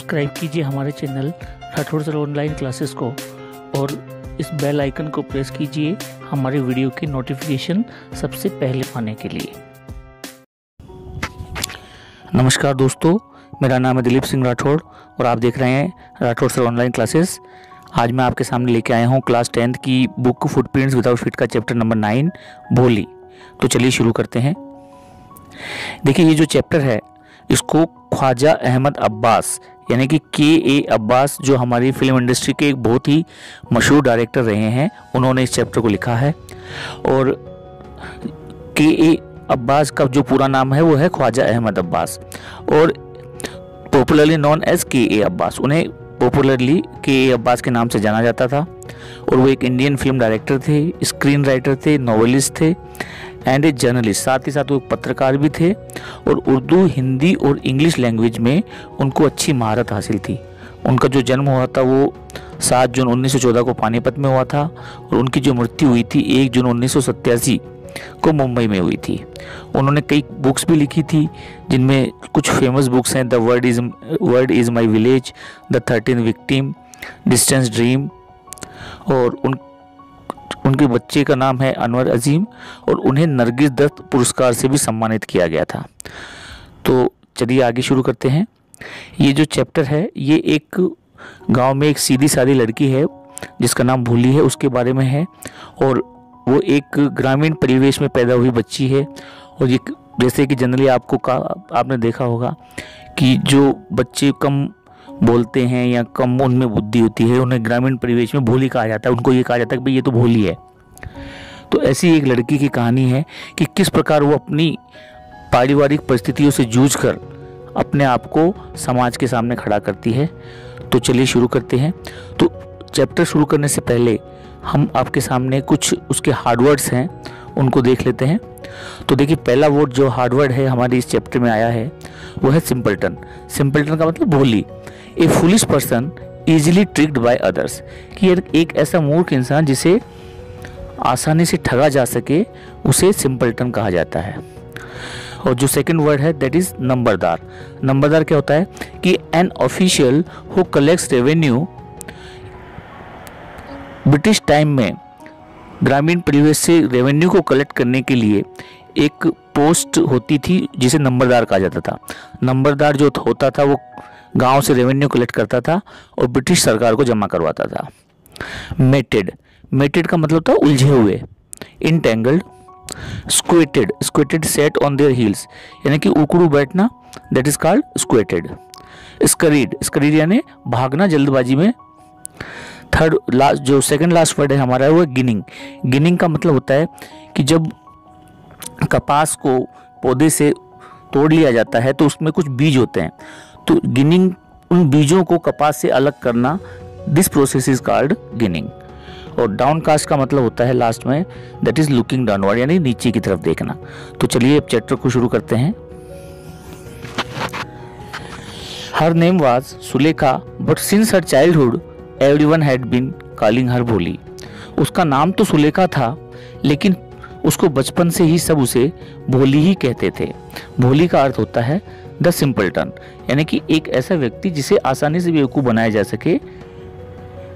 Subscribe कीजिए हमारे channel Rathore sir online classes को और इस बेल आइकन को प्रेस कीजिए हमारे वीडियो की नोटिफिकेशन सबसे पहले पाने के लिए। नमस्कार दोस्तों, मेरा नाम है दिलीप सिंह राठौड़ और आप देख रहे हैं राठौड़ सर ऑनलाइन क्लासेस। आज मैं आपके सामने लेके आया हूँ क्लास 10th की बुक फुटप्रिंट्स विदाउट फीट का चैप्टर नंबर 9 भोली। तो चलिए शुरू करते हैं। देखिए, ये जो चैप्टर है इसको ख्वाजा अहमद अब्बास यानी कि के अब्बास, जो हमारी फिल्म इंडस्ट्री के एक बहुत ही मशहूर डायरेक्टर रहे हैं, उन्होंने इस चैप्टर को लिखा है। और के अब्बास का जो पूरा नाम है वो है ख्वाजा अहमद अब्बास और पॉपुलरली नॉन एज के अब्बास। उन्हें पॉपुलरली के अब्बास के नाम से जाना जाता था और वो एक इंडियन फिल्म डायरेक्टर थे, स्क्रीन राइटर थे, नॉवेलिस्ट थे एंड ए जर्नलिस्ट। साथ ही साथ वो एक पत्रकार भी थे और उर्दू, हिंदी और इंग्लिश लैंग्वेज में उनको अच्छी महारत हासिल थी। उनका जो जन्म हुआ था वो 7 जून 1914 को पानीपत में हुआ था और उनकी जो मृत्यु हुई थी 1 जून 1987 को मुंबई में हुई थी। उन्होंने कई बुक्स भी लिखी थी जिनमें कुछ फेमस बुक्स हैं the word is my village, the 13th victim, distance dream. और उनके बच्चे का नाम है अनवर अजीम और उन्हें नरगिस दत्त पुरस्कार से भी सम्मानित किया गया था। तो चलिए आगे शुरू करते हैं। ये जो चैप्टर है ये एक गांव में एक सीधी सादी लड़की है जिसका नाम भोली है, उसके बारे में है। और वो एक ग्रामीण परिवेश में पैदा हुई बच्ची है और ये जैसे कि जनरली आपने देखा होगा कि जो बच्चे कम बोलते हैं या कम उनमें बुद्धि होती है उन्हें ग्रामीण परिवेश में भोली कहा जाता है। उनको ये कहा जाता है कि भाई ये तो भोली है। तो ऐसी एक लड़की की कहानी है कि किस प्रकार वो अपनी पारिवारिक परिस्थितियों से जूझकर अपने आप को समाज के सामने खड़ा करती है। तो चलिए शुरू करते हैं। तो चैप्टर शुरू करने से पहले हम आपके सामने कुछ उसके हार्ड वर्ड्स हैं उनको देख लेते हैं। तो देखिए, पहला वर्ड जो हार्ड वर्ड है हमारे इस चैप्टर में आया है वो है सिंपलटन। सिंपलटन का मतलब भोली। A foolish person easily tricked by others, कि एक ऐसा मूर्ख इंसान जिसे आसानी से ठगा जा सके उसे सिंपलटन कहा जाता है। और जो सेकंड वर्ड है दैट इज नंबरदार। नंबरदार क्या होता है कि an official who collects revenue. British time में ग्रामीण परिवेश से रेवेन्यू को कलेक्ट करने के लिए एक पोस्ट होती थी जिसे नंबरदार कहा जाता था। नंबरदार जो होता था वो गांव से रेवेन्यू कलेक्ट करता था और ब्रिटिश सरकार को जमा करवाता था। मेटेड, मेटेड का मतलब था उलझे हुए। Entangled, squatted, squatted sat on their heels यानी कि उकड़ू बैठना, that is called squatted. Scurried, scurried यानी भागना जल्दबाजी में। थर्ड लास्ट जो सेकंड लास्ट वर्ड है हमारा वो है गिनिंग। गिनिंग का मतलब होता है कि जब कपास को पौधे से तोड़ लिया जाता है तो उसमें कुछ बीज होते हैं, तो गिनिंग उन बीजों को कपास से अलग करना, this process is called ginning. और डाउनकास्ट का मतलब होता है लास्ट में दैट इज लुकिंग डाउनवर्ड यानी नीचे की तरफ देखना। तो चलिए अब चैप्टर को शुरू करते हैं। Her name was Sulekha but since her childhood everyone had been calling her Bholi. उसका नाम तो सुलेखा था लेकिन उसको बचपन से ही सब उसे भोली ही कहते थे। भोली का अर्थ होता है द सिंपलटन यानी कि एक ऐसा व्यक्ति जिसे आसानी से बेवकूफ़ बनाया जा सके।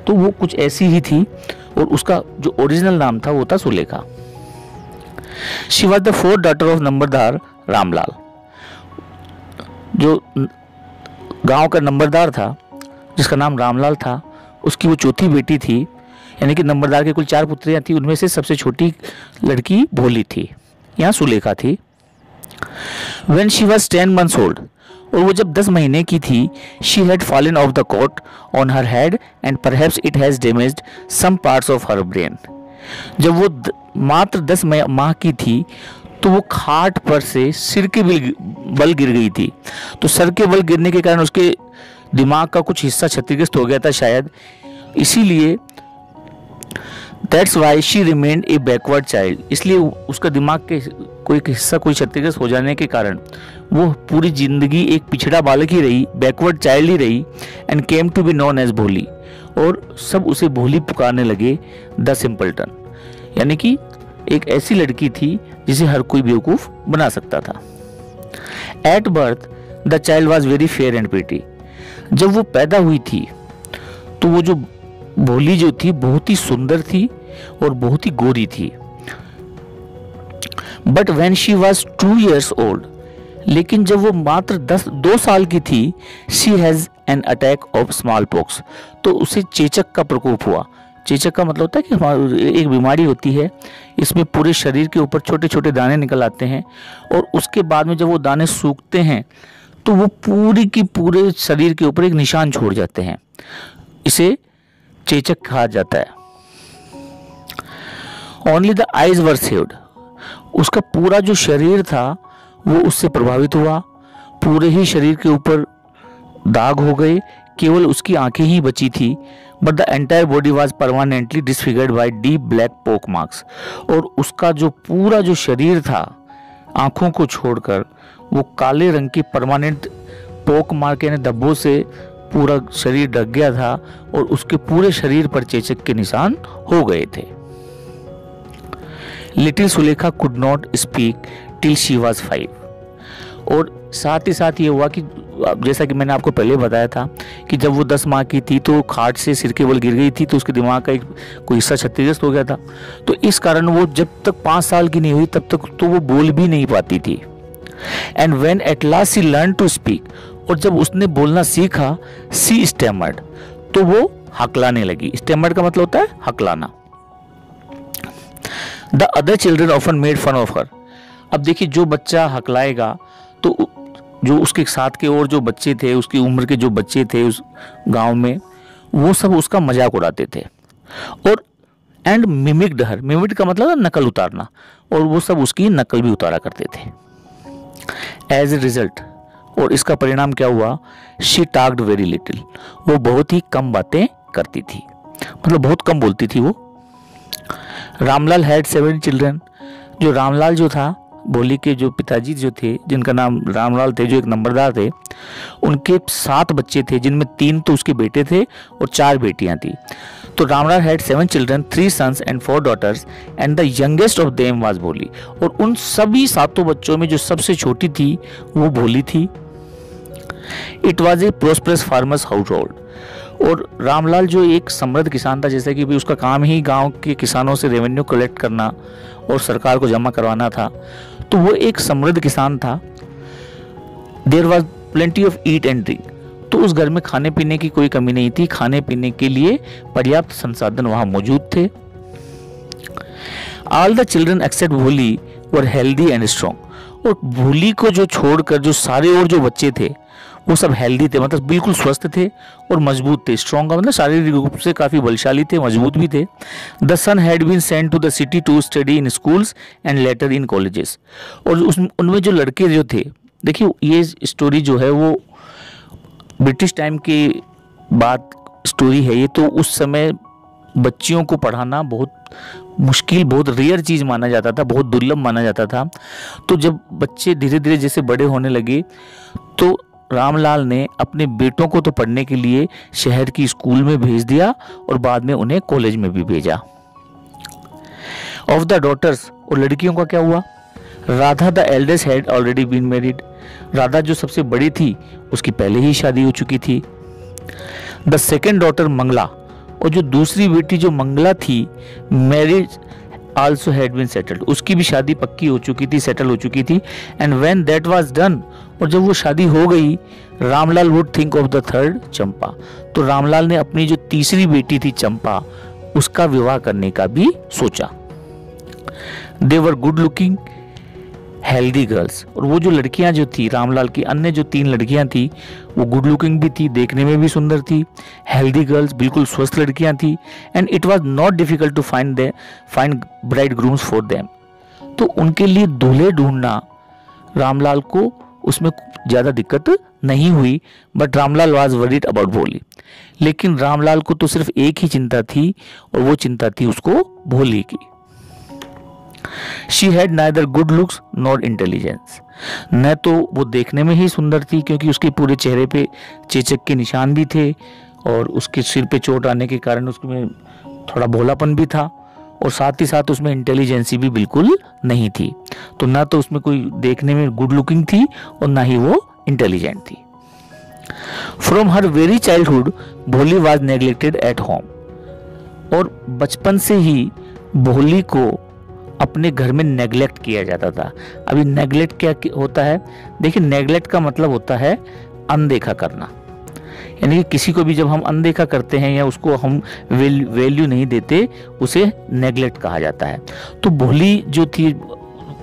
तो वो कुछ ऐसी ही थी और उसका जो ओरिजिनल नाम था वो था Sulekha. She was the fourth daughter of Numberdar Ramlal. जो गांव का नंबरदार था जिसका नाम रामलाल था उसकी वो चौथी बेटी थी, यानी कि नंबरदार के कुल 4 पुत्रियां थी, उनमें से सबसे छोटी लड़की भोली थी, यहाँ सुलेखा थी। When she was 10 months old, और वो जब 10 महीने की थी, she had fallen off the cot on her head and perhaps it has damaged some parts of her brain। जब वो मात्र 10 माह की थी तो वो खाट पर से सिर के बल गिर गई थी। तो सर के बल गिरने के कारण उसके दिमाग का कुछ हिस्सा क्षतिग्रस्त हो गया था शायद, इसीलिए that's why she remained A backward child. इसलिए उसका दिमाग के कोई हिस्सा कोई क्षतिग्रस्त हो जाने के कारण वो पूरी जिंदगी एक पिछड़ा बालक ही रही, बैकवर्ड चाइल्ड ही रही। And came to be known as Bholi, और सब उसे भोली पुकारने लगे, द सिंपलटन, यानी कि एक ऐसी लड़की थी जिसे हर कोई बेवकूफ बना सकता था। At birth the child was very fair and pretty. जब वो पैदा हुई थी तो वो जो भोली जो थी बहुत ही सुंदर थी और बहुत ही गोरी थी। But when she was 2 years old, लेकिन जब वो मात्र 2 साल की थी, she has an attack of small pox, तो उसे चेचक का प्रकोप हुआ। चेचक का मतलब होता है कि एक बीमारी होती है, इसमें पूरे शरीर के ऊपर छोटे छोटे दाने निकल आते हैं और उसके बाद में जब वो दाने सूखते हैं तो वो पूरी की पूरे शरीर के ऊपर एक निशान छोड़ जाते हैं। इसे चेचक कहा जाता है। Only the eyes were saved, उसका पूरा जो शरीर था वो उससे प्रभावित हुआ, पूरे ही शरीर के ऊपर दाग हो गए, केवल उसकी आंखें ही बची थी। But the entire body was permanently disfigured by deep black pock marks, और उसका जो पूरा जो शरीर था आंखों को छोड़कर वो काले रंग की परमानेंट पोक मार्क यानी धब्बों से पूरा शरीर ढक गया था और उसके पूरे शरीर पर चेचक के निशान हो गए थे। Little Sulekha could not speak till she was 5, और साथ ही साथ ये हुआ कि जैसा कि मैंने आपको पहले बताया था कि जब वो 10 माह की थी तो खाट से सिर के बल गिर गई थी, तो उसके दिमाग का कोई हिस्सा क्षतिग्रस्त हो गया था। तो इस कारण वो जब तक 5 साल की नहीं हुई तब तक तो वो बोल भी नहीं पाती थी। And when at last she learn to speak, और जब उसने बोलना सीखा, सी स्टैमर्ड, तो वो हकलाने लगी। स्टैमर्ड का मतलब होता है हकलाना। The other children often made fun of her, अब देखिए जो बच्चा हकलाएगा तो जो उसके साथ के और जो बच्चे थे, उसकी उम्र के जो बच्चे थे उस गांव में, वो सब उसका मजाक उड़ाते थे। और एंड मिमिक्ड हर, मिमिक्ड का मतलब नकल उतारना, और वो सब उसकी नकल भी उतारा करते थे। एज ए रिजल्ट, और इसका परिणाम क्या हुआ, शी टॉक्ड वेरी लिटिल, वो बहुत ही कम बातें करती थी, मतलब बहुत कम बोलती थी वो। रामलाल हैड 7 चिल्ड्रन, जो रामलाल जो था, भोली के जो पिताजी जो थे जिनका नाम रामलाल थे, जो एक नंबरदार थे, उनके 7 बच्चे थे, जिनमें 3 तो उसके बेटे थे और 4 बेटियां थी। तो Ramlal had 7 children, 3 sons and 4 daughters, and the youngest of them was Bholi, और उन सभी 7 बच्चों में जो सबसे छोटी थी वो भोली थी। It was a prosperous farmers house hold, और रामलाल जो एक समृद्ध किसान था, जैसे कि भी उसका काम ही गांव के किसानों से रेवेन्यू कलेक्ट करना और सरकार को जमा करवाना था, तो वो एक समृद्ध किसान था। There was plenty of eat and drink, तो उस घर में खाने पीने की कोई कमी नहीं थी, खाने पीने के लिए पर्याप्त संसाधन वहां मौजूद थे। ऑल द चिल्ड्रन एक्सेप्ट भोली वर हेल्दी एंड स्ट्रॉन्ग, और भोली को जो छोड़कर जो सारे और जो बच्चे थे वो सब हेल्दी थे, मतलब बिल्कुल स्वस्थ थे और मजबूत थे। स्ट्रॉन्ग का मतलब शारीरिक रूप से काफी बलशाली थे, मजबूत भी थे। The son had been sent to the city to study in schools and later in colleges, और उनमें जो लड़के जो थे, देखिए ये स्टोरी जो है वो ब्रिटिश टाइम के बाद स्टोरी है ये, तो उस समय बच्चियों को पढ़ाना बहुत मुश्किल, बहुत रेयर चीज़ माना जाता था, बहुत दुर्लभ माना जाता था। तो जब बच्चे धीरे धीरे जैसे बड़े होने लगे तो रामलाल ने अपने बेटों को तो पढ़ने के लिए शहर की स्कूल में भेज दिया और बाद में उन्हें कॉलेज में भी भेजा। ऑफ द डॉटर्स, और लड़कियों का क्या हुआ, Radha the eldest had already been married, Radha जो सबसे बड़ी थी उसकी पहले ही शादी हो चुकी थी। द सेकेंड डॉटर मंगला, और जो दूसरी बेटी जो मंगला थी, marriage also had been settled, उसकी भी शादी पक्की हो चुकी थी, सेटल हो चुकी थी। And when that was done, और जब वो शादी हो गई, Ramlal would think of the third Champa, तो रामलाल ने अपनी जो तीसरी बेटी थी चंपा, उसका विवाह करने का भी सोचा। They were good looking healthy girls, और वो जो लड़कियां जो थी रामलाल की अन्य जो 3 लड़कियां थी वो गुड लुकिंग भी थी, देखने में भी सुंदर थी, हेल्दी गर्ल्स बिल्कुल स्वस्थ लड़कियां थी। And it was not difficult to find bridegrooms for them, तो उनके लिए दूल्हे ढूंढना रामलाल को उसमें ज़्यादा दिक्कत नहीं हुई। But Ramlal was worried about भोली, लेकिन रामलाल को तो सिर्फ एक ही चिंता थी, और वो चिंता थी उसको भोली की। She had neither good looks nor intelligence, न तो वो देखने में ही सुंदर थी क्योंकि उसके पूरे चेहरे पे चेचक के निशान भी थे, और उसके सिर पे चोट आने के कारण उसमें थोड़ा भोलापन भी था, और साथ ही साथ उसमें इंटेलिजेंसी भी बिल्कुल नहीं थी। तो ना तो उसमें कोई देखने में गुड लुकिंग थी और ना ही वो इंटेलिजेंट थी। फ्रॉम हर वेरी चाइल्डहुड भोली वॉज नेग्लेक्टेड एट होम। और बचपन से ही भोली को अपने घर में नेग्लेक्ट किया जाता था। अभी नेग्लेक्ट क्या होता है? देखिए, नेग्लेक्ट का मतलब होता है अनदेखा करना। यानी कि किसी को भी जब हम अनदेखा करते हैं या उसको हम वैल्यू नहीं देते, उसे नेग्लेक्ट कहा जाता है। तो भोली जो थी,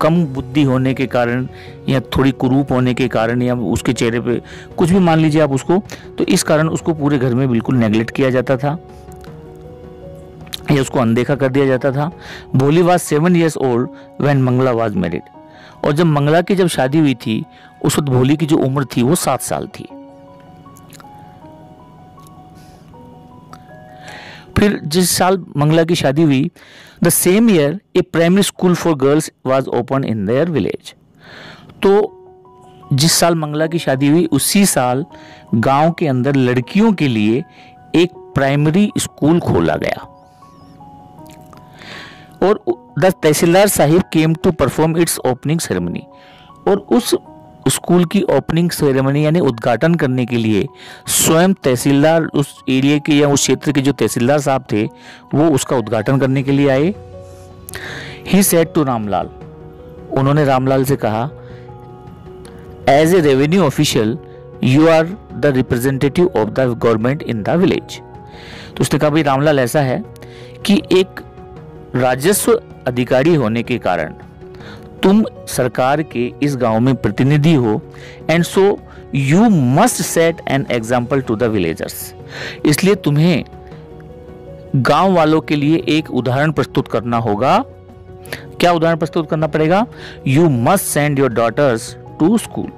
कम बुद्धि होने के कारण या थोड़ी कुरूप होने के कारण या उसके चेहरे पे कुछ भी मान लीजिए आप उसको, तो इस कारण उसको पूरे घर में बिल्कुल नेग्लेक्ट किया जाता था या उसको अनदेखा कर दिया जाता था। Bholi was 7 years old when Mangala was married. और जब मंगला की जब शादी हुई थी, उस वक्त भोली की जो उम्र थी वो 7 साल थी। फिर जिस साल मंगला की शादी हुई, the same year A primary school for girls was open in their village. तो जिस साल मंगला की शादी हुई, उसी साल गांव के अंदर लड़कियों के लिए एक प्राइमरी स्कूल खोला गया। और the tahsildar sahib came to perform its opening ceremony. और उस स्कूल की ओपनिंग सेरेमनी यानी उद्घाटन करने के लिए स्वयं तहसीलदार, उस एरिया के या उस क्षेत्र के जो तहसीलदार साहब थे, वो उसका उद्घाटन करने के लिए आए। ही सेड टू रामलाल, उन्होंने रामलाल से कहा, as a revenue official you are the representative of the government in the village. तो उसने कहा, भाई रामलाल, ऐसा है कि एक राजस्व अधिकारी होने के कारण तुम सरकार के इस गांव में प्रतिनिधि हो, and so you must set an example to the villagers. इसलिए तुम्हें गांव वालों के लिए एक उदाहरण प्रस्तुत करना होगा। क्या उदाहरण प्रस्तुत करना पड़ेगा? You must send your daughters to school.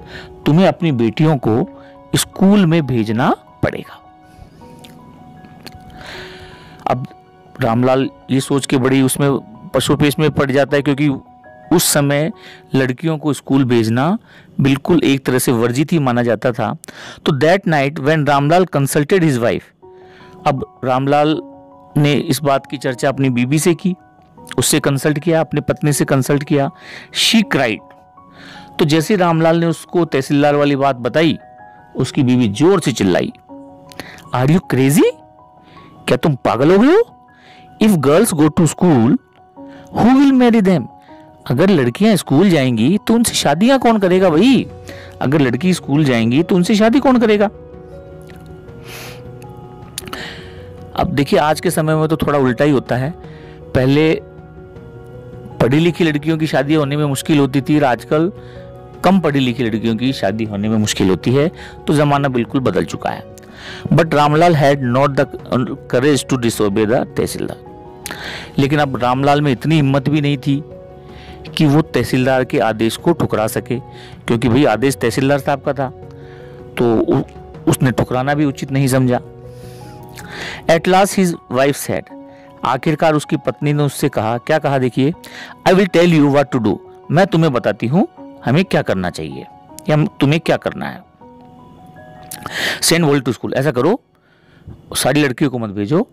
तुम्हें अपनी बेटियों को स्कूल में भेजना पड़ेगा। अब रामलाल ये सोच के बड़ी उसमें पशुपेश में पड़ जाता है, क्योंकि उस समय लड़कियों को स्कूल भेजना बिल्कुल एक तरह से वर्जित ही माना जाता था। तो that night when Ramlal consulted his wife, अब रामलाल ने इस बात की चर्चा अपनी बीबी से की, उससे कंसल्ट किया, अपनी पत्नी से कंसल्ट किया। She cried. तो जैसे रामलाल ने उसको तहसीलदार वाली बात बताई, उसकी बीवी जोर से चिल्लाई, आर यू क्रेजी? क्या तुम पागल हो गए हो? If girls go to school who will marry them? अगर लड़कियां स्कूल जाएंगी तो उनसे शादियां कौन करेगा भाई? अगर लड़की स्कूल जाएंगी तो उनसे शादी कौन करेगा? अब देखिए, आज के समय में तो थोड़ा उल्टा ही होता है। पहले पढ़ी लिखी लड़कियों की शादी होने में मुश्किल होती थी, और आजकल कम पढ़ी लिखी लड़कियों की शादी होने में मुश्किल होती है। तो जमाना बिल्कुल बदल चुका है। But Ramlal had not the courage to disobey the tahsildar. लेकिन अब रामलाल में इतनी हिम्मत भी नहीं थी कि वो तहसीलदार के आदेश को ठुकरा सके, क्योंकि भाई आदेश तहसीलदार साहब का था, तो उसने ठुकराना भी उचित नहीं समझा। At last his wife said, आखिरकार उसकी पत्नी ने उससे कहा, क्या कहा? देखिए, I will tell you what to do. मैं तुम्हें बताती हूं हमें क्या करना चाहिए या तुम्हें क्या करना है। Send Bholi to school. ऐसा करो, सारी लड़कियों को मत भेजो,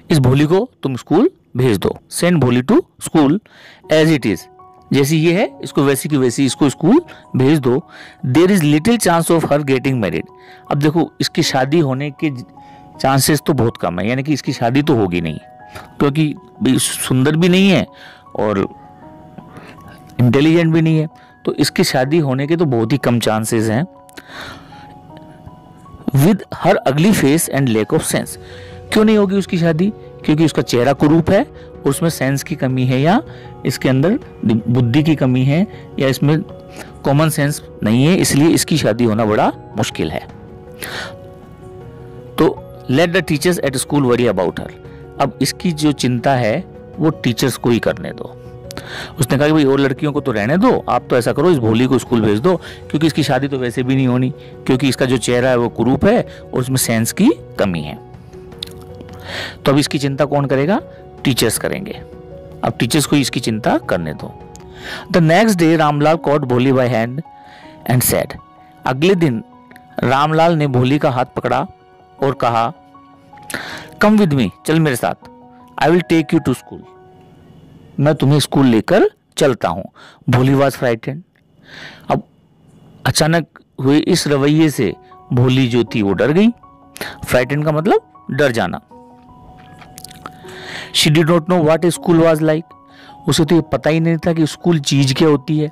इस भोली को तुम स्कूल भेज दो। Send Bholi to school as it is. जैसी ये है, इसको वैसी की वैसी इसको स्कूल भेज दो। There is little chance of her getting married. अब देखो, इसकी शादी होने के चांसेस तो बहुत कम है, यानी कि इसकी शादी तो होगी नहीं, क्योंकि सुंदर भी नहीं है और इंटेलिजेंट भी नहीं है, तो इसकी शादी होने के तो बहुत ही कम चांसेस हैं। With her ugly face and lack of sense. क्यों नहीं होगी उसकी शादी? क्योंकि उसका चेहरा कुरूप है और उसमें सेंस की कमी है, या इसके अंदर बुद्धि की कमी है, या इसमें कॉमन सेंस नहीं है, इसलिए इसकी शादी होना बड़ा मुश्किल है। तो let the teachers at school worry about her. अब इसकी जो चिंता है वो टीचर्स को ही करने दो। उसने कहा कि भाई और लड़कियों को तो रहने दो, आप तो ऐसा करो, इस भोली को स्कूल भेज दो, क्योंकि इसकी शादी तो वैसे भी नहीं होनी, क्योंकि इसका जो चेहरा है वो कुरूप है और उसमें सेंस की कमी है। तो अब इसकी चिंता कौन करेगा? टीचर्स करेंगे। अब टीचर्स को इसकी चिंता करने दो। The next day Ramlal caught Bholi by hand and said. अगले दिन रामलाल ने भोली का हाथ पकड़ा और कहा, कम विद मी, चल मेरे साथ, I will take you to school. मैं तुम्हें स्कूल लेकर चलता हूं। भोली वाज फ्राइटेंड। अब अचानक हुए इस रवैये से भोली जो थी वो डर गई। फ्राइटेंड का मतलब डर जाना। She did not know what school was like, उसे तो ये पता ही नहीं था कि स्कूल चीज क्या होती है,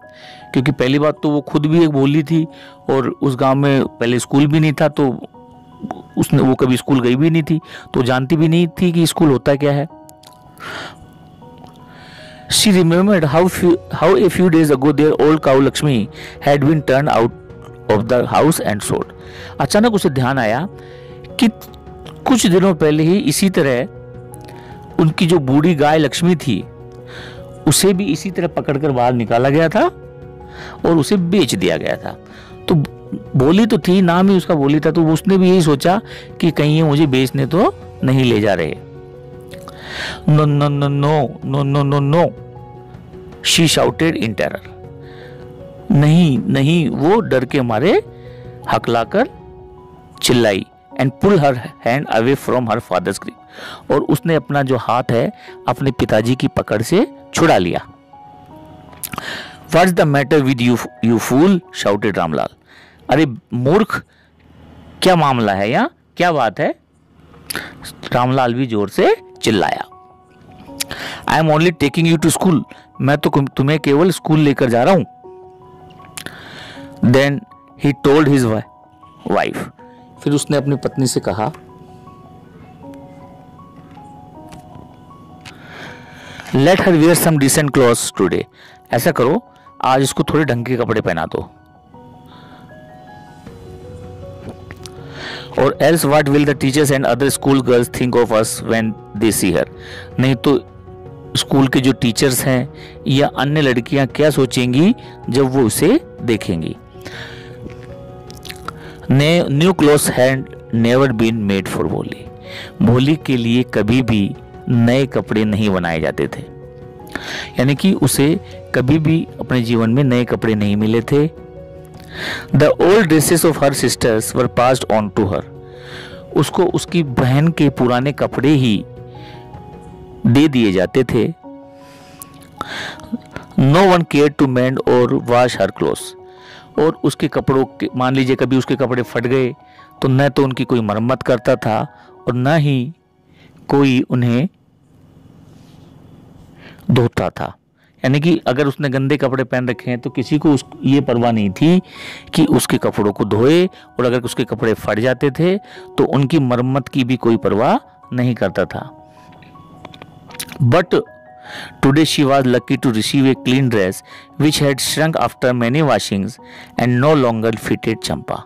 क्योंकि पहली बात तो वो खुद भी एक भोली थी और उस गांव में पहले स्कूल भी नहीं था, तो वो कभी स्कूल गई भी नहीं थी, तो जानती भी नहीं थी कि स्कूल होता क्या है। She remembered how a few days ago their old cow Lakshmi had been turned out of the house and sold. अचानक उसे ध्यान आया कि कुछ दिनों पहले ही इसी तरह उनकी जो बूढ़ी गाय लक्ष्मी थी उसे भी इसी तरह पकड़कर बाहर निकाला गया था और उसे बेच दिया गया था। तो बोली तो थी, नाम ही उसका बोली था, तो उसने भी यही सोचा कि कहीं ये मुझे बेचने तो नहीं ले जा रहे। No no no no no no no no, she shouted in terror. नहीं नहीं, वो डर के मारे हकलाकर चिल्लाई। And pull her hand away from her father's grip, और उसने अपना जो हाथ है अपने पिताजी की पकड़ से छुड़ा लिया। What's the matter with you fool, shouted Ramlal. अरे मूर्ख, क्या मामला है, यहाँ क्या बात है? रामलाल भी जोर से चिल्लाया। I am only taking you to school, मैं तो तुम्हें केवल स्कूल लेकर जा रहा हूं। Then he told his wife, फिर उसने अपनी पत्नी से कहा, let her wear some decent clothes today, ऐसा करो आज इसको थोड़े ढंग के कपड़े पहना दो। और else what will the teachers and other school girls think of us when they see her, नहीं तो स्कूल के जो टीचर्स हैं या अन्य लड़कियां क्या सोचेंगी जब वो उसे देखेंगी। New clothes had never been made for Bholi, Bholi के लिए कभी भी नए कपड़े नहीं बनाए जाते थे, यानी कि उसे कभी भी अपने जीवन में नए कपड़े नहीं मिले थे। The old dresses of her sisters were passed on to her, उसको उसकी बहन के पुराने कपड़े ही दे दिए जाते थे। No one care to mend or wash her clothes, और उसके कपड़ों के, मान लीजिए कभी उसके कपड़े फट गए तो न तो उनकी कोई मरम्मत करता था और न ही कोई उन्हें धोता था, यानी कि अगर उसने गंदे कपड़े पहन रखे हैं तो किसी को ये परवाह नहीं थी कि उसके कपड़ों को धोए, और अगर उसके कपड़े फट जाते थे तो उनकी मरम्मत की भी कोई परवाह नहीं करता था। But today she was lucky to receive a clean dress which had shrunk after many washings and no longer fitted Champa.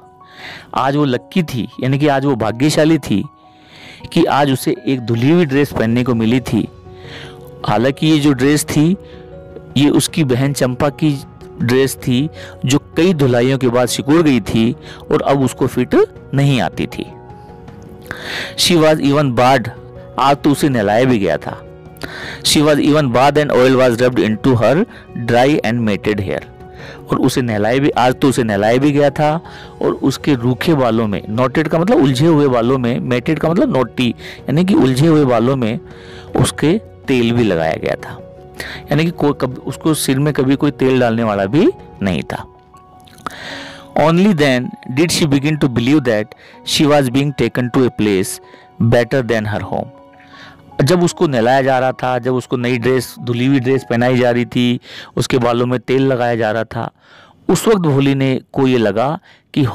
आज वो लक्की थी, यानी कि आज वो भाग्यशाली थी कि आज उसे एक धुली हुई ड्रेस पहनने को मिली थी। हालांकि ये जो ड्रेस थी ये उसकी बहन चंपा की ड्रेस थी जो कई धुलाइयों के बाद सिकुड़ गई थी और अब उसको फिट नहीं आती थी। शी वॉज इवन बार्ड, आज तो उसे नहलाया भी गया था। She was even bathed and oil was rubbed into her dry and matted hair, और उसे नहलाया भी, आज तो उसे नहलाया भी गया था और उसके रूखे बालों में, नोटेड का मतलब उलझे हुए बालों में, मेटेड का मतलब नोटी यानी कि उलझे हुए बालों में उसके तेल भी लगाया गया था, यानी कि उसको सिर में कभी कोई तेल डालने वाला भी नहीं था। Only then did she begin to believe that she was being taken to a place better than her home. जब उसको नहलाया जा रहा था, जब उसको नई ड्रेस, धुली हुई ड्रेस पहनाई जा रही थी, उसके बालों में तेल लगाया जा रहा था, उस वक्त भोली ने को ये लगा कि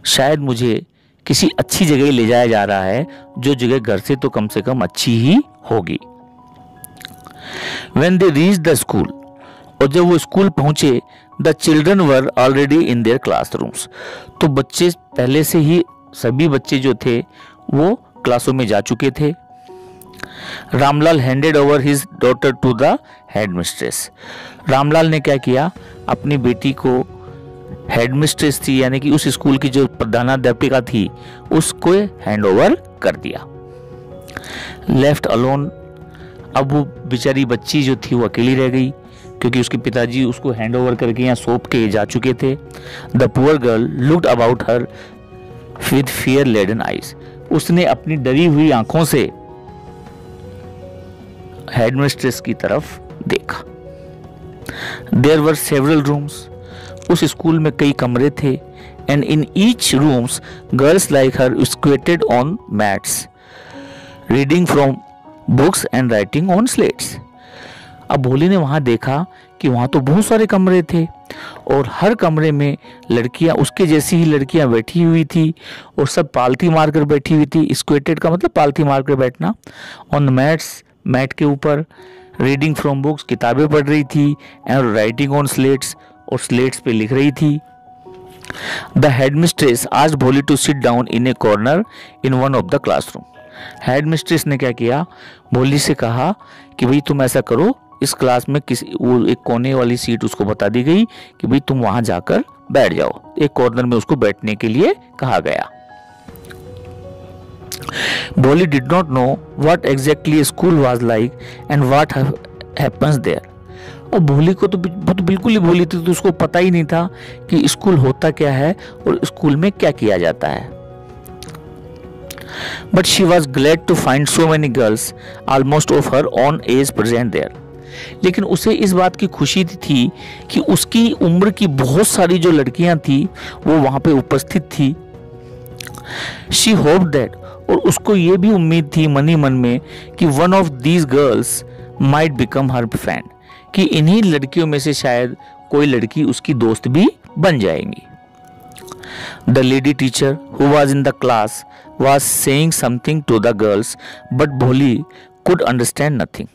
शायद मुझे किसी अच्छी जगह ले जाया जा रहा है, जो जगह घर से तो कम से कम अच्छी ही होगी। When they reached the school, और जब वो स्कूल पहुंचे, the children were already in their classrooms, तो बच्चे पहले से ही, सभी बच्चे जो थे वो क्लासों में जा चुके थे। Ramlal handed over his daughter to the headmistress, Ramlal ने क्या किया, अपनी बेटी को, हेडमिस्ट्रेस थी यानी कि उस स्कूल की जो प्रधानाध्यापिका थी, उसको हैंड ओवर कर दिया। लेफ्ट अलोन, अब वो बेचारी बच्ची जो थी वो अकेली रह गई क्योंकि उसके पिताजी उसको हैंड ओवर करके यहाँ सौंप के जा चुके थे। The poor girl looked about her with fear laden eyes, उसने अपनी डरी हुई आंखों से हेडमिस्ट्रेस की तरफ देखा। देयर वर सेवरल रूम्स, उस स्कूल में कई कमरे थे। and in each rooms girls like her squatted on mats, reading from books and writing on slates. अब भोली ने वहां देखा कि वहां तो बहुत सारे कमरे थे और हर कमरे में लड़कियां, उसके जैसी ही लड़कियां बैठी हुई थी और सब पालथी मारकर बैठी हुई थी। स्क्वेटेड का मतलब पालथी मारकर बैठना। ऑन मैट्स, मैट के ऊपर। रीडिंग फ्रॉम बुक्स, किताबें पढ़ रही थी। एंड राइटिंग ऑन स्लेट्स, और स्लेट्स पे लिख रही थी। The headmistress asked Bholi to sit down in a corner in one of the classroom. हेडमिस्ट्रेस ने क्या किया, भोली से कहा कि भाई तुम ऐसा करो, इस क्लास में किसी वो एक कोने वाली सीट उसको बता दी गई कि भाई तुम वहां जाकर बैठ जाओ। एक कॉर्नर में उसको बैठने के लिए कहा गया। Bholi did not know what exactly school was like and what happens there. और भोली को तो बिल्कुल ही भोली थी, तो उसको पता ही नहीं था कि स्कूल होता क्या है और स्कूल में क्या किया जाता है। But she was glad to find so many girls, almost of her own age, present there. लेकिन उसे इस बात की खुशी थी कि उसकी उम्र की बहुत सारी जो लड़कियां थी वो वहां पे उपस्थित थी। She hoped that, और उसको ये भी उम्मीद थी मन ही मन में कि one of these girls might become her friend, कि इन्हीं लड़कियों में से शायद कोई लड़की उसकी दोस्त भी बन जाएंगी। The lady teacher who was in the class was saying something to the girls, but Bholi could understand nothing.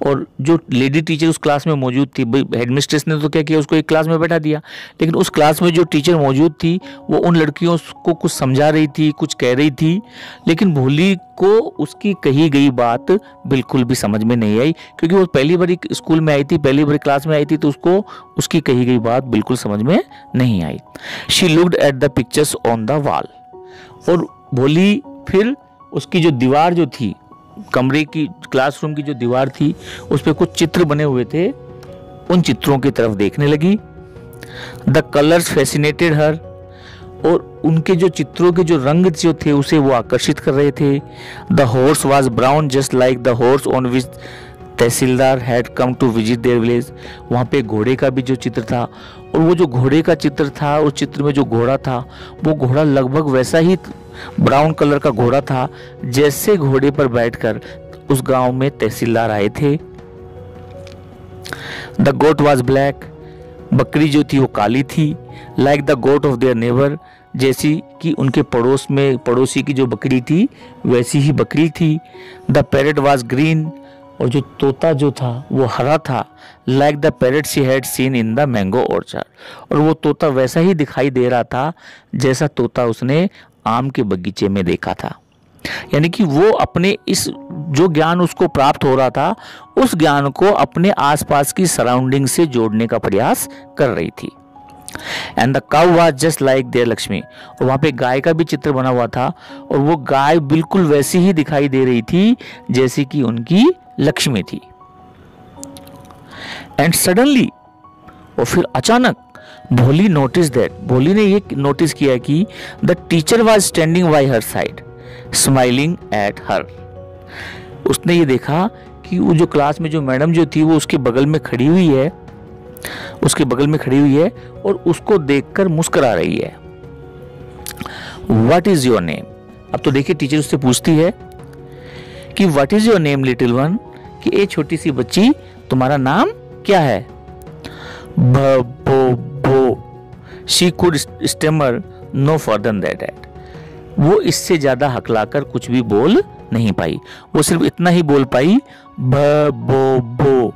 और जो लेडी टीचर उस क्लास में मौजूद थी, हेडमिस्ट्रेस ने तो क्या किया, उसको एक क्लास में बैठा दिया, लेकिन उस क्लास में जो टीचर मौजूद थी वो उन लड़कियों को कुछ समझा रही थी, कुछ कह रही थी, लेकिन भोली को उसकी कही गई बात बिल्कुल भी समझ में नहीं आई, क्योंकि वो पहली बार स्कूल में आई थी, पहली बार क्लास में आई थी, तो उसको उसकी कही गई बात बिल्कुल समझ में नहीं आई। She looked at the pictures on the wall. और भोली फिर उसकी जो दीवार जो थी, कमरे की, क्लासरूम की जो दीवार थी, उस पे कुछ चित्र बने हुए थे, उन चित्रों की तरफ देखने लगी। द कलर्स फैसिनेटेड हर, और उनके जो चित्रों के जो रंग जो थे उसे वो आकर्षित कर रहे थे। The horse was brown just like the horse on which tahsildar had come to visit their village. वहाँ पे घोड़े का भी जो चित्र था, और वो जो घोड़े का चित्र था, उस चित्र में जो घोड़ा था वो घोड़ा लगभग वैसा ही ब्राउन कलर का घोड़ा था जैसे घोड़े पर बैठकर उस गांव में तहसीलदार आए थे। द गोट वॉज ब्लैक, बकरी जो थी वो काली थी। Like the goat of their neighbour, जैसी कि उनके पड़ोस में पड़ोसी की जो बकरी थी वैसी ही बकरी थी। द पैरेट वॉज ग्रीन, और जो तोता जो था वो हरा था। Like the parrot she had seen in the mango orchard, और वो तोता वैसा ही दिखाई दे रहा था जैसा तोता उसने आम के बगीचे में देखा था। यानी कि वो अपने इस जो ज्ञान उसको प्राप्त हो रहा था उस ज्ञान को अपने आसपास की सराउंडिंग से जोड़ने का प्रयास कर रही थी। And the cow was just like their Lakshmi, और वहां पे गाय का भी चित्र बना हुआ था, और वो गाय बिल्कुल वैसी ही दिखाई दे रही थी जैसे कि उनकी लक्ष्मी थी। एंड सडनली, और फिर अचानक, भोली नोटिस दैट, भोली ने ये नोटिस किया कि the teacher was standing bye her side smiling at her. उसने ये देखा कि वो जो क्लास में जो मैडम जो थी वो उसके बगल में खड़ी हुई है, उसके बगल में खड़ी हुई है और उसको देखकर मुस्कुरा रही है। What is your name? अब तो देखिए टीचर उससे पूछती है कि what is your name little one, कि ए छोटी सी बच्ची तुम्हारा नाम क्या है? She could stammer no further that. वो इससे ज्यादा हकलाकर कुछ भी बोल नहीं पाई, वो सिर्फ इतना ही बोल पाई, बो।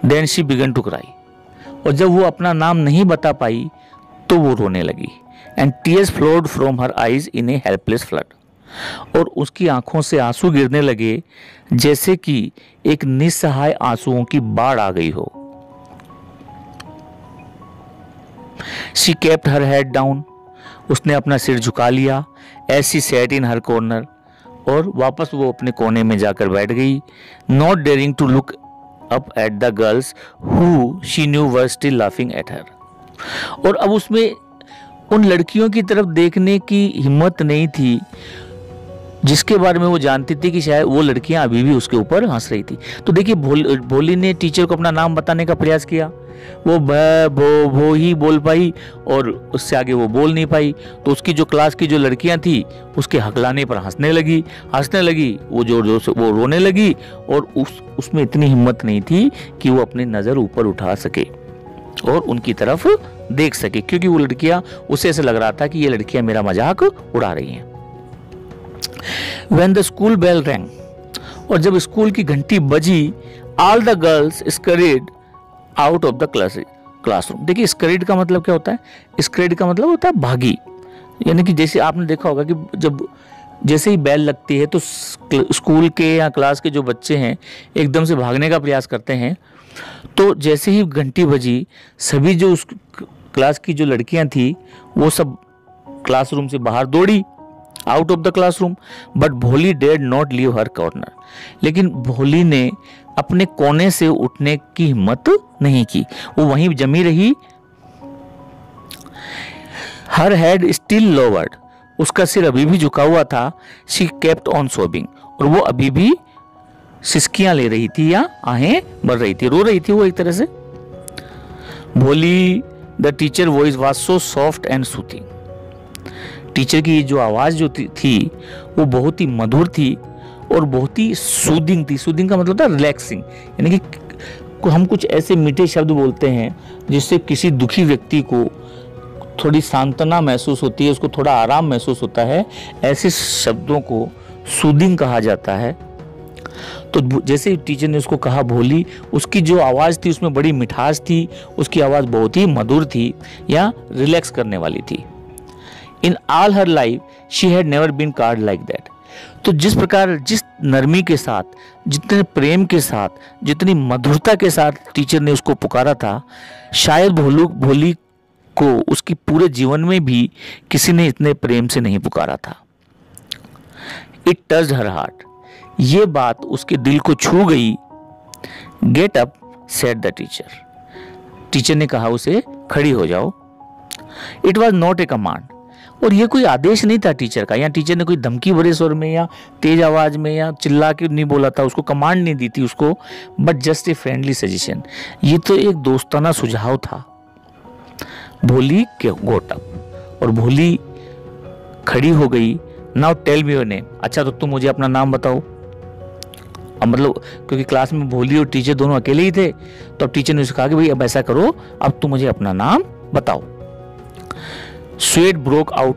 Then she began to cry, और जब वो अपना नाम नहीं बता पाई तो वो रोने लगी। And tears flowed from her eyes in A helpless flood, और उसकी आंखों से आंसू गिरने लगे जैसे कि एक निस्सहाय आंसुओं की बाढ़ आ गई हो। She kept her head down, उसने अपना सिर झुका लिया। As she sat in her corner, और वापस वो अपने कोने में जाकर बैठ गई। Not daring to look up at the girls who she knew were still laughing at her, और अब उसमें उन लड़कियों की तरफ देखने की हिम्मत नहीं थी जिसके बारे में वो जानती थी कि शायद वो लड़कियां अभी भी उसके ऊपर हंस रही थी। तो देखिए भोली ने टीचर को अपना नाम बताने का प्रयास किया, वो भो ही बोल पाई और उससे आगे वो बोल नहीं पाई। तो उसकी जो क्लास की जो लड़कियां थी उसके हकलाने पर हंसने लगी, वो जोर जोर से वो रोने लगी और उसमें इतनी हिम्मत नहीं थी कि वो अपनी नज़र ऊपर उठा सके और उनकी तरफ देख सके, क्योंकि वो लड़कियां, उसे ऐसा लग रहा था कि ये लड़कियां मेरा मजाक उड़ा रही हैं। When the school bell rang, और जब स्कूल की घंटी बजी, all the girls scurried out of the classroom। देखिए स्करीड का मतलब क्या होता है? स्करीड का मतलब होता है भागी, यानी कि जैसे आपने देखा होगा कि जैसे ही बेल लगती है तो स्कूल के या क्लास के जो बच्चे हैं एकदम से भागने का प्रयास करते हैं। तो जैसे ही घंटी बजी, सभी जो उस क्लास की जो लड़कियां थी वो सब क्लासरूम से बाहर दौड़ी, out of the classroom. But Bholi did not leave her corner, लेकिन भोली ने अपने कोने से उठने की हिम्मत नहीं की, वो वहीं जमी रही। हर हेड स्टिल लोवर्ड, उसका सिर अभी भी झुका हुआ था। शी केप्ट ऑन सोबिंग, और वो अभी भी सिसकियां ले रही थी या आहें भर रही थी, रो रही थी वो एक तरह से। भोली the teacher voice was so soft and soothing, teacher की जो आवाज जो थी वो बहुत ही मधुर थी और बहुत ही सूदिंग थी। सूदिंग का मतलब होता है रिलैक्सिंग, यानी कि हम कुछ ऐसे मीठे शब्द बोलते हैं जिससे किसी दुखी व्यक्ति को थोड़ी सांत्वना महसूस होती है, उसको थोड़ा आराम महसूस होता है। ऐसे शब्दों को सूदिंग कहा जाता है। तो जैसे ही टीचर ने उसको कहा भोली, उसकी जो आवाज़ थी उसमें बड़ी मिठास थी, उसकी आवाज़ बहुत ही मधुर थी या रिलैक्स करने वाली थी। In all her life she had never been called like that. तो जिस प्रकार, जिस नरमी के साथ, जितने प्रेम के साथ, जितनी मधुरता के साथ टीचर ने उसको पुकारा था, शायद भोली को उसकी पूरे जीवन में भी किसी ने इतने प्रेम से नहीं पुकारा था। इट टच्ड हर हार्ट, ये बात उसके दिल को छू गई। Get up said the teacher, teacher ने कहा उसे खड़ी हो जाओ। It was not a command, और ये कोई आदेश नहीं था टीचर का, या टीचर ने कोई धमकी भरे स्वर में या तेज आवाज में या चिल्ला के नहीं बोला था, उसको कमांड नहीं दी थी उसको, but just a friendly suggestion. ये तो एक दोस्ताना सुझाव था। भोली गोट अप, और भोली खड़ी हो गई। Now tell me your name, अच्छा तो तुम मुझे अपना नाम बताओ। अब मतलब क्योंकि क्लास में भोली और टीचर दोनों अकेले ही थे, तो अब टीचर ने उसे कहा कि भाई अब ऐसा करो, अब तुम मुझे अपना नाम बताओ। Sweat broke out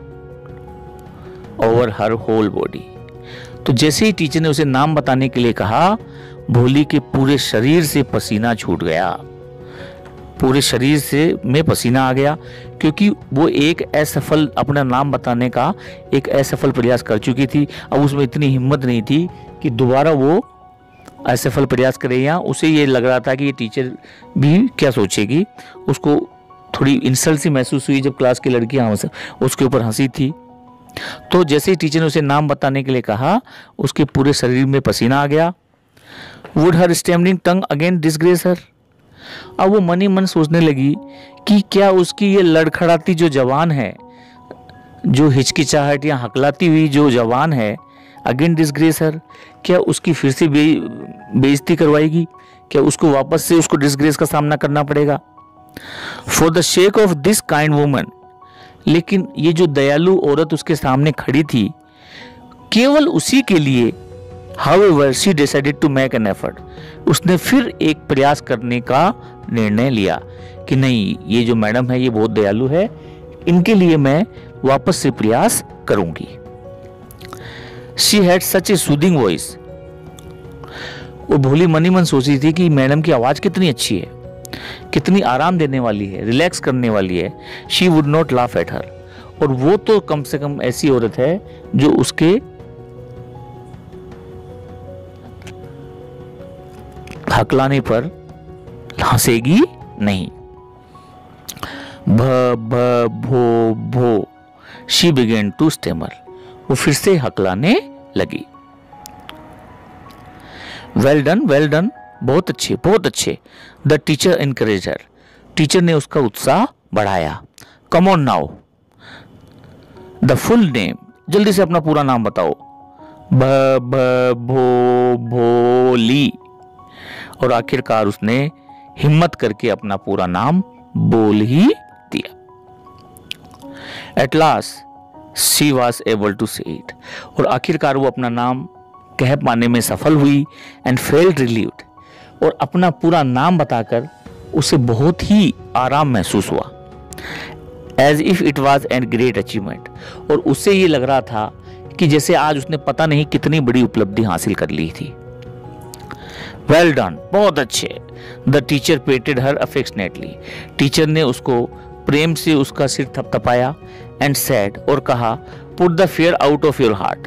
over her whole body, तो जैसे ही टीचर ने उसे नाम बताने के लिए कहा, भोली के पूरे शरीर से पसीना छूट गया, पूरे शरीर से में पसीना आ गया, क्योंकि वो एक असफल, अपना नाम बताने का एक असफल प्रयास कर चुकी थी। अब उसमें इतनी हिम्मत नहीं थी कि दोबारा वो असफल प्रयास करे, या उसे ये लग रहा था कि ये टीचर भी क्या सोचेगी। उसको थोड़ी इंसल्ट सी महसूस हुई जब क्लास की लड़कियां उसके ऊपर हंसी थी। तो जैसे ही टीचर ने उसे नाम बताने के लिए कहा, उसके पूरे शरीर में पसीना आ गया। Would her stammering tongue again disgrace her, अब वो मन ही मन सोचने लगी कि क्या उसकी ये लड़खड़ाती जो जवान है, जो हिचकिचाहट या हकलाती हुई जो जवान है, अगेन डिसग्रेस हर, क्या उसकी फिर से बेइज्जती करवाएगी, क्या उसको वापस से उसको डिसग्रेस का सामना करना पड़ेगा। For the shake of this kind woman, लेकिन ये जो दयालु औरत उसके सामने खड़ी थी, केवल उसी के लिए, however she decided to make an effort, उसने फिर एक प्रयास करने का निर्णय लिया कि नहीं, ये जो मैडम है ये बहुत दयालु है, इनके लिए मैं वापस से प्रयास करूंगी। She had such a soothing voice, वो भोली मनी मन सोच रही थी कि मैडम की आवाज कितनी अच्छी है, कितनी आराम देने वाली है, रिलैक्स करने वाली है। She would not laugh at her, और वो तो कम से कम ऐसी औरत है जो उसके हकलाने पर हंसेगी नहीं। भ भो भो, शी बिगेन टू स्टेमर, वो फिर से हकलाने लगी। वेल डन, बहुत अच्छे बहुत अच्छे। The teacher encourage her, teacher ने उसका उत्साह बढ़ाया। Come on now, the full name, जल्दी से अपना पूरा नाम बताओ। ब भ भो भोली, और आखिरकार उसने हिम्मत करके अपना पूरा नाम बोल ही दिया। At last she was able to say it, और आखिरकार वो अपना नाम कह पाने में सफल हुई and felt relieved, और अपना पूरा नाम बताकर उसे बहुत ही आराम महसूस हुआ। As if it was a great achievement, और उससे ये लग रहा था कि जैसे आज उसने पता नहीं कितनी बड़ी उपलब्धि हासिल कर ली थी। Well done, बहुत अच्छे। The teacher patted her affectionately, teacher ने उसको प्रेम से उसका सिर थपथपाया and said, और कहा, Put the fear out of your heart,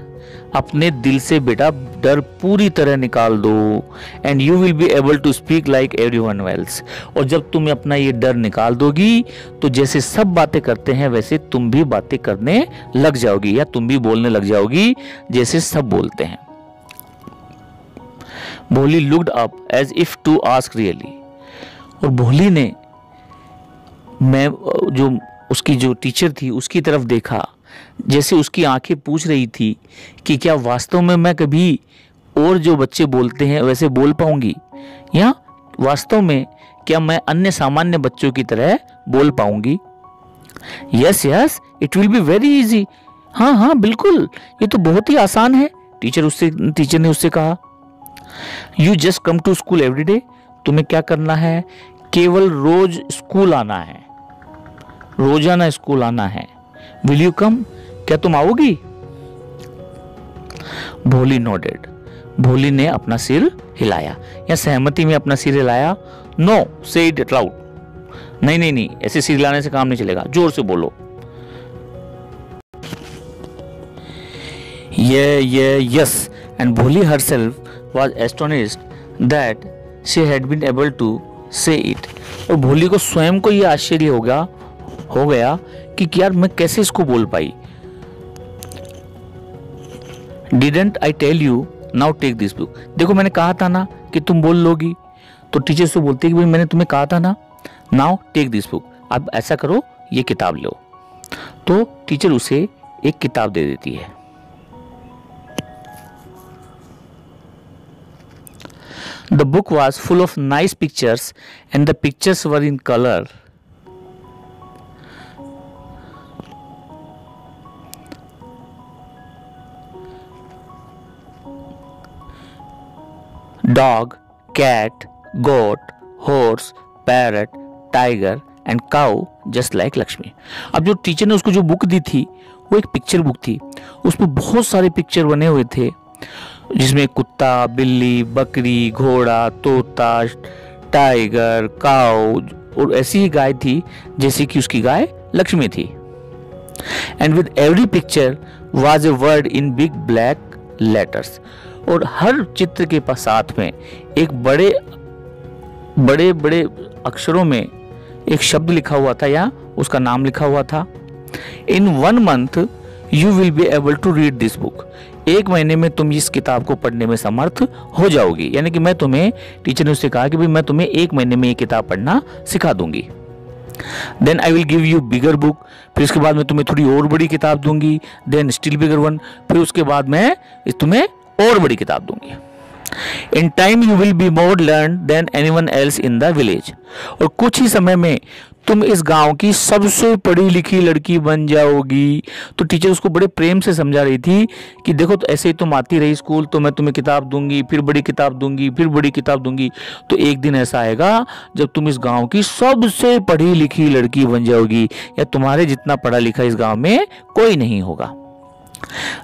अपने दिल से बेटा डर पूरी तरह निकाल दो, and you will be able to speak like everyone else, और जब तुम अपना ये डर निकाल दोगी तो जैसे सब बातें करते हैं वैसे तुम भी बातें करने लग जाओगी, या तुम भी बोलने लग जाओगी जैसे सब बोलते हैं। Bholi looked up as if to ask really, और भोली ने जो उसकी जो टीचर थी उसकी तरफ देखा, जैसे उसकी आंखें पूछ रही थी कि क्या वास्तव में मैं कभी और जो बच्चे बोलते हैं वैसे बोल पाऊंगी, या वास्तव में क्या मैं अन्य सामान्य बच्चों की तरह बोल पाऊंगी। Yes yes it will be very easy, हाँ हाँ बिल्कुल ये तो बहुत ही आसान है, टीचर ने उससे कहा। You just come to school every day, तुम्हें क्या करना है, केवल रोज स्कूल आना है, रोजाना स्कूल आना है। विल यू कम, क्या तुम आओगी। भोली नोडेड, भोली ने अपना सिर हिलाया या सहमति में अपना सिर हिलाया। नो से इट लाउड, नहीं नहीं नहीं ऐसे सिर हिलाने से काम नहीं चलेगा, जोर से बोलो। यस, एंड भोली herself was astonished that she had been able to say it, और भोली को स्वयं को यह आश्चर्य हो गया कि यार मैं कैसे इसको बोल पाई। Didn't I tell you, now take this book, देखो मैंने कहा था ना कि तुम बोल लोगी, तो टीचर से बोलते कि भाई मैंने तुम्हें कहा था ना, now take this book, अब ऐसा करो ये किताब लो, तो टीचर उसे एक किताब दे देती है। The book was full of nice pictures and the pictures were in color. Dog, cat, goat, horse, parrot, tiger and cow just like Lakshmi. अब जो टीचर ने उसको जो बुक दी थी वो एक पिक्चर बुक थी, उसमें बहुत सारे पिक्चर बने हुए थे जिसमें कुत्ता, बिल्ली, बकरी, घोड़ा, तोता, टाइगर, काऊ और ऐसी ही गाय थी जैसे कि उसकी गाय लक्ष्मी थी। And with every picture was a word in big black letters, और हर चित्र के साथ में एक बड़े बड़े अक्षरों में एक शब्द लिखा हुआ था या उसका नाम लिखा हुआ था। In 1 month you will be able to read this book, 1 महीने में तुम इस किताब को पढ़ने में समर्थ हो जाओगी, यानी कि मैं तुम्हें, टीचर ने उससे कहा कि भाई मैं तुम्हें 1 महीने में ये किताब पढ़ना सिखा दूंगी। Then I will give you bigger book, फिर उसके बाद मैं तुम्हें थोड़ी और बड़ी किताब दूंगी। देन स्टिल बिगर वन, फिर उसके बाद मैं तुम्हें और बड़ी किताब दूंगी। In time you will be more learn than anyone else in the village, और कुछ ही समय में तुम इस गांव की सबसे पढ़ी लिखी लड़की बन जाओगी। तो टीचर उसको बड़े प्रेम से समझा रही थी कि देखो तो ऐसे ही तुम आती रही स्कूल, तो मैं तुम्हें किताब दूंगी, फिर बड़ी किताब दूंगी, फिर बड़ी किताब दूंगी, तो एक दिन ऐसा आएगा जब तुम इस गांव की सबसे पढ़ी लिखी लड़की बन जाओगी, या तुम्हारे जितना पढ़ा लिखा इस गांव में कोई नहीं होगा।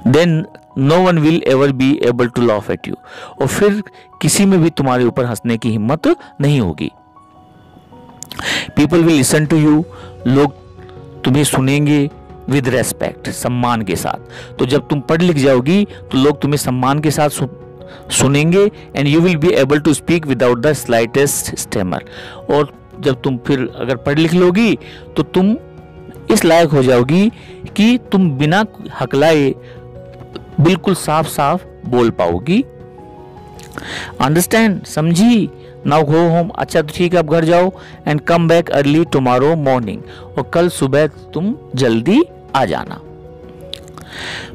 Then no one will ever be able to laugh at you, और फिर किसी में भी तुम्हारे ऊपर हंसने की हिम्मत नहीं होगी। People will listen to you, लोग तुम्हें सुनेंगे विद रेस्पेक्ट, सम्मान के साथ। तो जब तुम पढ़ लिख जाओगी तो लोग तुम्हें सम्मान के साथ सुनेंगे। And you will be able to speak without the slightest stammer, और जब तुम फिर अगर पढ़ लिख लोगी तो तुम इस लायक हो जाओगी कि तुम बिना हकलाए बिल्कुल साफ साफ बोल पाओगी। अंडरस्टैंड, समझी। नाउ गो होम, अच्छा तो ठीक है अब घर जाओ। And come back early tomorrow morning, और कल सुबह तुम जल्दी आ जाना।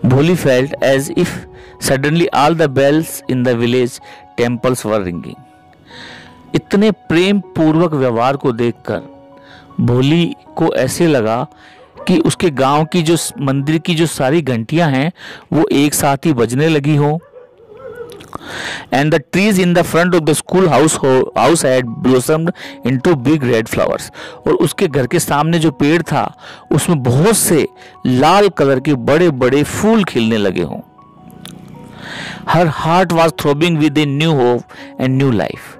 Bholi felt as if Suddenly all the bells in the village temples were ringing. इतने प्रेम पूर्वक व्यवहार को देखकर भोली को ऐसे लगा कि उसके गांव की जो मंदिर की जो सारी घंटियां हैं वो एक साथ ही बजने लगी हो। And the trees in the front of the school house had blossomed into big red flowers. और उसके घर के सामने जो पेड़ था उसमें बहुत से लाल कलर के बड़े बड़े फूल खिलने लगे हों। Her heart was throbbing with a new hope and new life.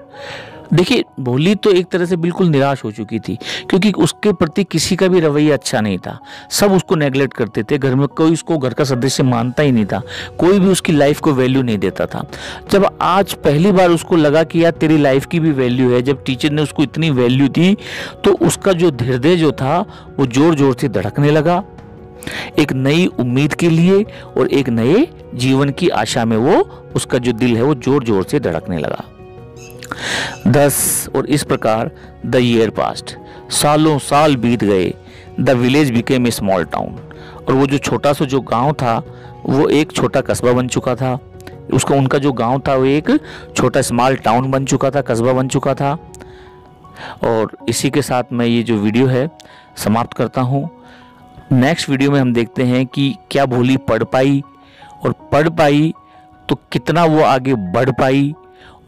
देखिए, भोली तो एक तरह से बिल्कुल निराश हो चुकी थी, क्योंकि उसके प्रति किसी का भी रवैया अच्छा नहीं था। सब उसको नेगलेक्ट करते थे, घर में कोई उसको घर का सदस्य मानता ही नहीं था, कोई भी उसकी लाइफ को वैल्यू नहीं देता था। जब आज पहली बार उसको लगा कि यार तेरी लाइफ की भी वैल्यू है, जब टीचर ने उसको इतनी वैल्यू दी, तो उसका जो हृदय जो था वो जोर जोर से धड़कने लगा, एक नई उम्मीद के लिए और एक नए जीवन की आशा में वो उसका जो दिल है वो जोर जोर से धड़कने लगा। 10 और इस प्रकार द ईयर पास्ट, सालों साल बीत गए। The village became a small town, और वो जो छोटा सा जो गांव था वो एक छोटा कस्बा बन चुका था। उनका जो गांव था वो एक छोटा स्मॉल टाउन बन चुका था, कस्बा बन चुका था। और इसी के साथ मैं ये जो वीडियो है समाप्त करता हूँ। नेक्स्ट वीडियो में हम देखते हैं कि क्या भोली पढ़ पाई, और पढ़ पाई तो कितना वो आगे बढ़ पाई,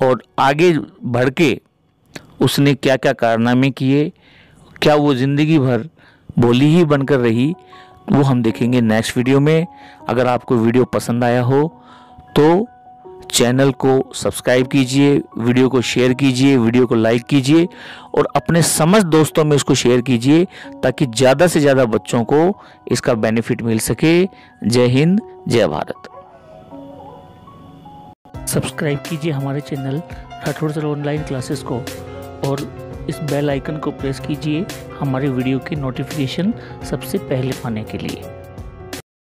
और आगे बढ़ के उसने क्या क्या कारनामे किए, क्या वो ज़िंदगी भर भोली ही बनकर रही, वो हम देखेंगे नेक्स्ट वीडियो में। अगर आपको वीडियो पसंद आया हो तो चैनल को सब्सक्राइब कीजिए, वीडियो को शेयर कीजिए, वीडियो को लाइक कीजिए और अपने समस्त दोस्तों में इसको शेयर कीजिए, ताकि ज़्यादा से ज़्यादा बच्चों को इसका बेनिफिट मिल सके। जय हिंद, जय भारत। सब्सक्राइब कीजिए हमारे channel Rathore sir online classes को, और इस बेल आइकन को प्रेस कीजिए हमारे वीडियो की नोटिफिकेशन सबसे पहले पाने के लिए।